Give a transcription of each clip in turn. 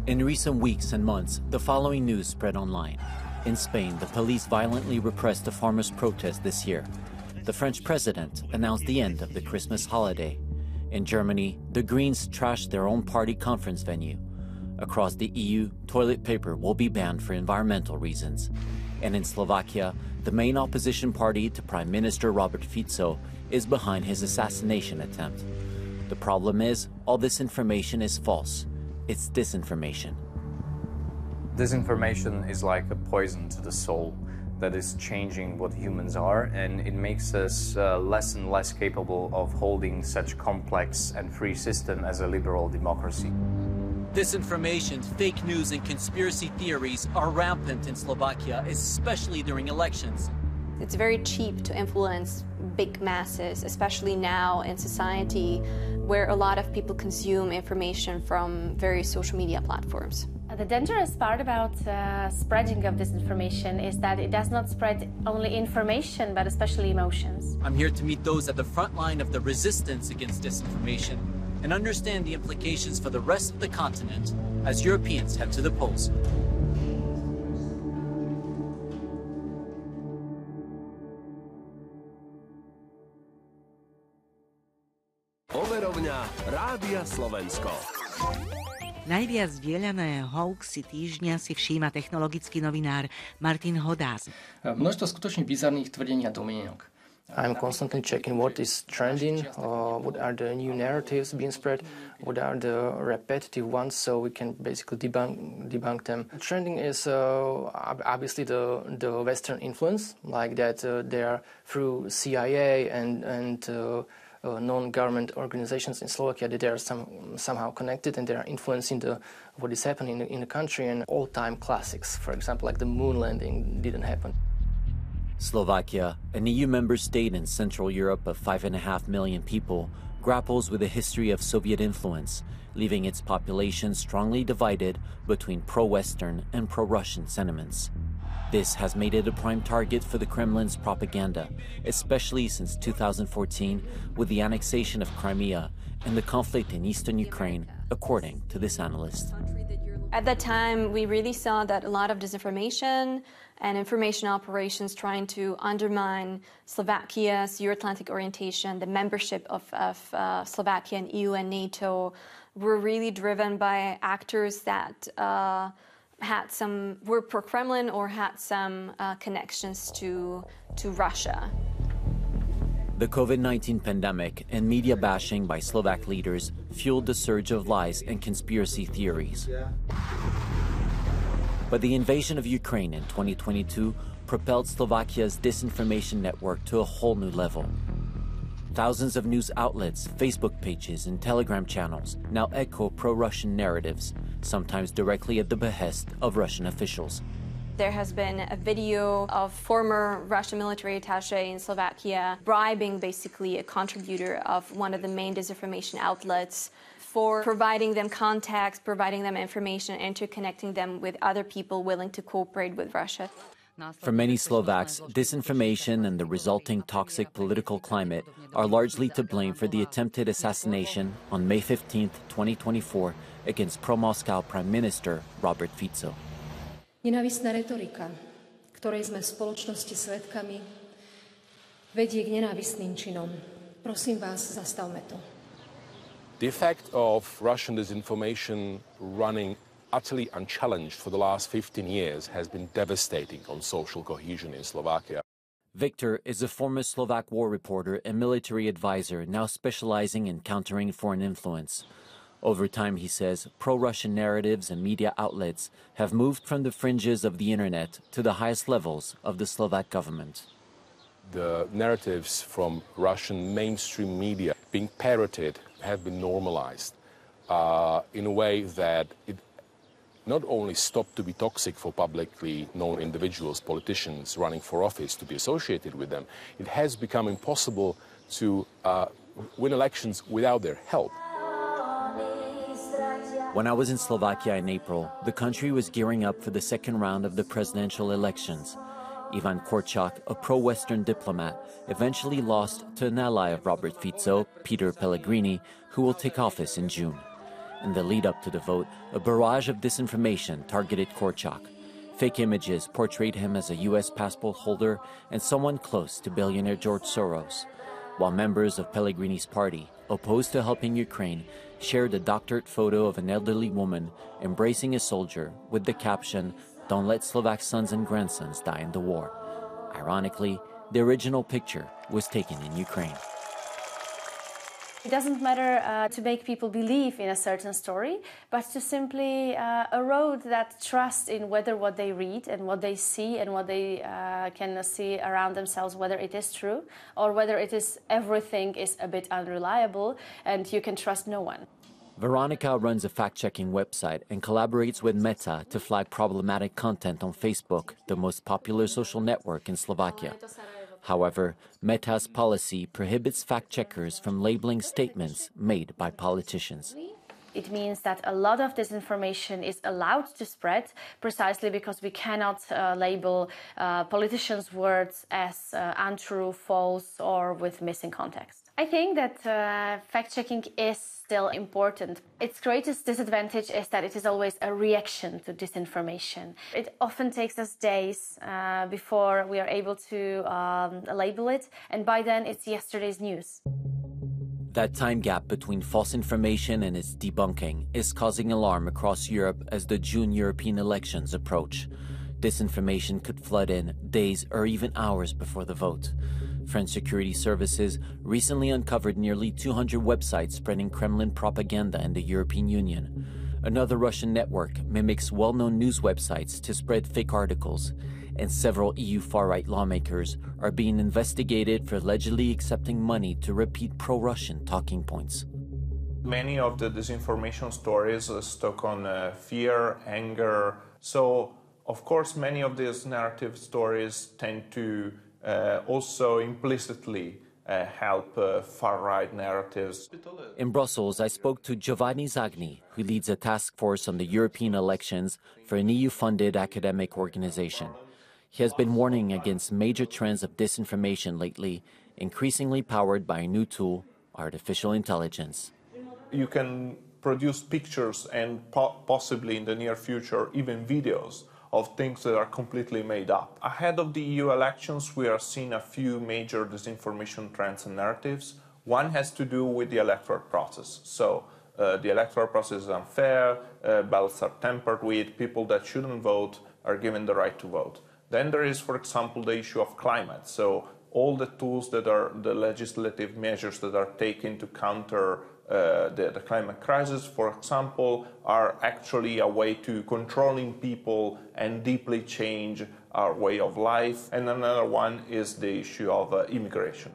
In recent weeks and months, the following news spread online. In Spain, the police violently repressed a farmers' protest this year. The French president announced the end of the Christmas holiday. In Germany, the Greens trashed their own party conference venue. Across the EU, toilet paper will be banned for environmental reasons. And in Slovakia, the main opposition party to Prime Minister Robert Fico is behind his assassination attempt. The problem is, all this information is false. It's disinformation. Disinformation is like a poison to the soul that is changing what humans are, and it makes us less and less capable of holding such complex and free system as a liberal democracy. Disinformation, fake news, and conspiracy theories are rampant in Slovakia, especially during elections. It's very cheap to influence big masses, especially now in society where a lot of people consume information from various social media platforms. The dangerous part about spreading of disinformation is that it does not spread only information, but especially emotions. I'm here to meet those at the front line of the resistance against disinformation and understand the implications for the rest of the continent as Europeans head to the polls. Overovňa Rádia Slovensko. Najviac zdieľané hoaxy týždňa si všíma technologický novinár Martin Hodás. Množstvo skutočne bizarných tvrdení a domnienok. I'm constantly checking what is trending, what are the new narratives being spread, what are the repetitive ones, so we can basically debunk them. Trending is obviously the Western influence, like that they are through CIA and non-government organizations in Slovakia, that they are somehow connected and they are influencing what is happening in the country, and all-time classics, for example, like the moon landing didn't happen. Slovakia, an EU member state in Central Europe of 5.5 million people, grapples with a history of Soviet influence, leaving its population strongly divided between pro-Western and pro-Russian sentiments. This has made it a prime target for the Kremlin's propaganda, especially since 2014 with the annexation of Crimea and the conflict in eastern Ukraine, according to this analyst. At that time, we really saw that a lot of disinformation and information operations trying to undermine Slovakia's Euro-Atlantic orientation, the membership of Slovakia in EU and NATO, were really driven by actors that were pro-Kremlin or had some connections to Russia. The COVID-19 pandemic and media bashing by Slovak leaders fueled the surge of lies and conspiracy theories. But the invasion of Ukraine in 2022 propelled Slovakia's disinformation network to a whole new level. Thousands of news outlets, Facebook pages, and Telegram channels now echo pro-Russian narratives, sometimes directly at the behest of Russian officials. There has been a video of former Russian military attaché in Slovakia bribing basically a contributor of one of the main disinformation outlets for providing them contacts, providing them information, interconnecting them with other people willing to cooperate with Russia. For many Slovaks, disinformation and the resulting toxic political climate are largely to blame for the attempted assassination on May 15, 2024, against pro-Moscow Prime Minister Robert Fico. Nenávistná retorika, ktorej sme v spoločnosti svedkami, vedie k nenávistným činom. Prosím vás, zastavme to. The effect of Russian disinformation running utterly unchallenged for the last 15 years has been devastating on social cohesion in Slovakia. Victor is a former Slovak war reporter and military advisor now specializing in countering foreign influence. Over time, he says, pro-Russian narratives and media outlets have moved from the fringes of the internet to the highest levels of the Slovak government. The narratives from Russian mainstream media being parroted have been normalized in a way that it not only stopped to be toxic for publicly known individuals, politicians running for office to be associated with them, it has become impossible to win elections without their help. When I was in Slovakia in April, the country was gearing up for the second round of the presidential elections. Ivan Korčok, a pro-Western diplomat, eventually lost to an ally of Robert Fico, Peter Pellegrini, who will take office in June. In the lead-up to the vote, a barrage of disinformation targeted Korczak. Fake images portrayed him as a U.S. passport holder and someone close to billionaire George Soros, while members of Pellegrini's party, opposed to helping Ukraine, shared a doctored photo of an elderly woman embracing a soldier with the caption, "Don't let Slovak sons and grandsons die in the war." Ironically, the original picture was taken in Ukraine. It doesn't matter to make people believe in a certain story, but to simply erode that trust in whether what they read and what they see and what they can see around themselves, whether it is true or whether it is everything is a bit unreliable and you can trust no one. Veronica runs a fact-checking website and collaborates with Meta to flag problematic content on Facebook, the most popular social network in Slovakia. However, Meta's policy prohibits fact-checkers from labeling statements made by politicians. It means that a lot of disinformation is allowed to spread precisely because we cannot label politicians' words as untrue, false, or with missing context. I think that fact-checking is still important. Its greatest disadvantage is that it is always a reaction to disinformation. It often takes us days before we are able to label it, and by then it's yesterday's news. That time gap between false information and its debunking is causing alarm across Europe as the June European elections approach. Disinformation could flood in days or even hours before the vote. French security services recently uncovered nearly 200 websites spreading Kremlin propaganda in the European Union. Another Russian network mimics well-known news websites to spread fake articles, and several EU far-right lawmakers are being investigated for allegedly accepting money to repeat pro-Russian talking points. Many of the disinformation stories are stuck on fear, anger. So, of course, many of these narrative stories tend to also implicitly help far-right narratives. In Brussels, I spoke to Giovanni Zagni, who leads a task force on the European elections for an EU-funded academic organization. He has been warning against major trends of disinformation lately, increasingly powered by a new tool, artificial intelligence. You can produce pictures and possibly in the near future even videos of things that are completely made up. Ahead of the EU elections, we are seeing a few major disinformation trends and narratives. One has to do with the electoral process. So the electoral process is unfair, ballots are tampered with, people that shouldn't vote are given the right to vote. Then there is, for example, the issue of climate. So all the tools that are the legislative measures that are taken to counter the climate crisis, for example, are actually a way to controlling people and deeply change our way of life. And another one is the issue of immigration.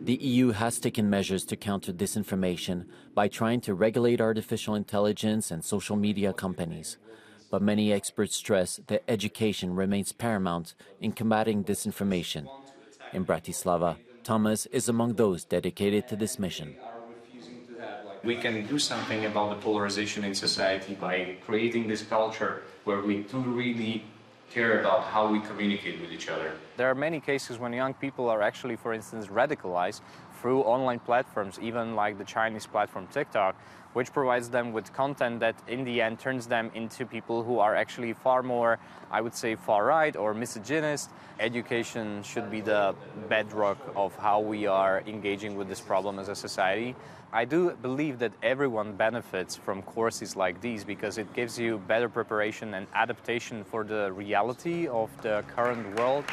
The EU has taken measures to counter disinformation by trying to regulate artificial intelligence and social media companies. But many experts stress that education remains paramount in combating disinformation. In Bratislava, Thomas is among those dedicated to this mission. We can do something about the polarization in society by creating this culture where we do really care about how we communicate with each other. There are many cases when young people are actually, for instance, radicalized through online platforms, even like the Chinese platform TikTok, which provides them with content that in the end turns them into people who are actually far more, I would say, far-right or misogynist. Education should be the bedrock of how we are engaging with this problem as a society. I do believe that everyone benefits from courses like these because it gives you better preparation and adaptation for the reality of the current world.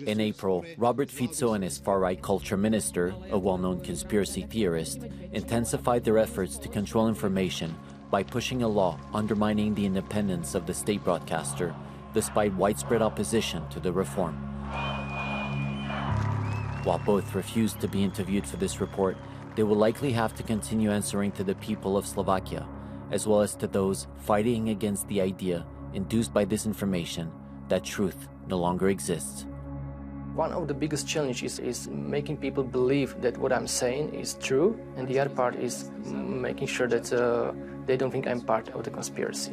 In April, Robert Fico and his far-right culture minister, a well-known conspiracy theorist, intensified their efforts to control information by pushing a law undermining the independence of the state broadcaster, despite widespread opposition to the reform. While both refused to be interviewed for this report, they will likely have to continue answering to the people of Slovakia, as well as to those fighting against the idea, induced by disinformation, that truth no longer exists. One of the biggest challenges is making people believe that what I'm saying is true, and the other part is making sure that they don't think I'm part of the conspiracy.